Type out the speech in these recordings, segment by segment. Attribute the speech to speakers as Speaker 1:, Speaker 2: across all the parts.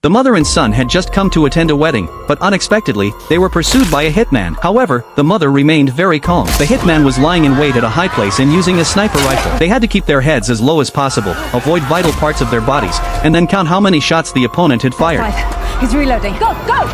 Speaker 1: The mother and son had just come to attend a wedding, but unexpectedly, they were pursued by a hitman. However, the mother remained very calm. The hitman was lying in wait at a high place and using a sniper rifle. They had to keep their heads as low as possible, avoid vital parts of their bodies, and then count how many shots the opponent had fired.
Speaker 2: 5. He's reloading. Go, go!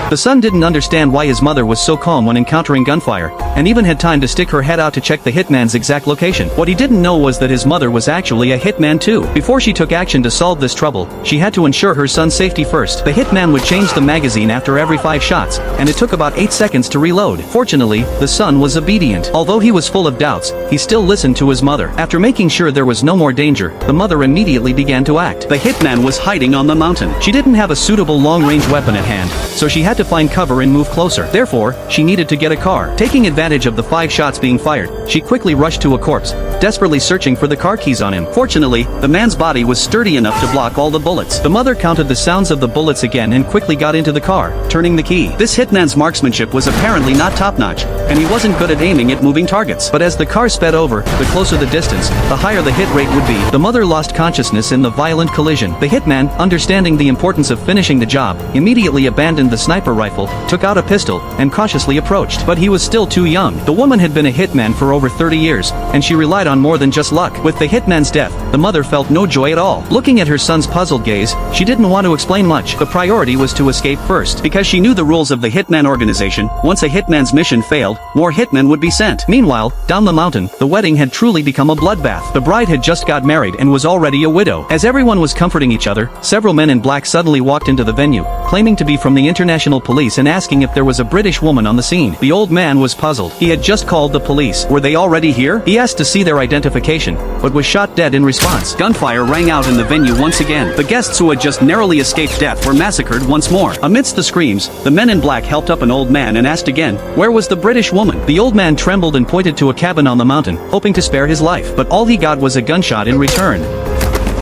Speaker 1: The son didn't understand why his mother was so calm when encountering gunfire, and even had time to stick her head out to check the hitman's exact location. What he didn't know was that his mother was actually a hitman too. Before she took action to solve this trouble, she had to ensure her son's safety first. The hitman would change the magazine after every 5 shots, and it took about 8 seconds to reload. Fortunately, the son was obedient. Although he was full of doubts, he still listened to his mother. After making sure there was no more danger, the mother immediately began to act. The hitman was hiding on the mountain. She didn't have a suitable long-range weapon at hand, so she had to find cover and move closer. Therefore, she needed to get a car. Taking advantage of the 5 shots being fired, she quickly rushed to a corpse, desperately searching for the car keys on him. Fortunately, the man's body was sturdy enough to block all the bullets. The mother counted the sounds of the bullets again and quickly got into the car, turning the key. This hitman's marksmanship was apparently not top-notch, and he wasn't good at aiming at moving targets. But as the car sped over, the closer the distance, the higher the hit rate would be. The mother lost consciousness in the violent collision. The hitman, understanding the importance of finishing the job, immediately abandoned the sniper rifle, took out a pistol, and cautiously approached. But he was still too young. The woman had been a hitman for over 30 years, and she relied on more than just luck. With the hitman's death, the mother felt no joy at all. Looking at her son's puzzled gaze, she didn't want to explain much. The priority was to escape first. Because she knew the rules of the hitman organization, once a hitman's mission failed, more hitmen would be sent. Meanwhile, down the mountain, the wedding had truly become a bloodbath. The bride had just got married and was already a widow. As everyone was comforting each other, several men in black suddenly walked into the venue, claiming to be from the international police and asking if there was a British woman on the scene. The old man was puzzled. He had just called the police. Were they already here? He asked to see their identification, but was shot dead in response. Gunfire rang out in the venue once again. The guests who had just narrowly escaped death were massacred once more. Amidst the screams, the men in black helped up an old man and asked again, where was the British woman? The old man trembled and pointed to a cabin on the mountain, hoping to spare his life, but all he got was a gunshot in return.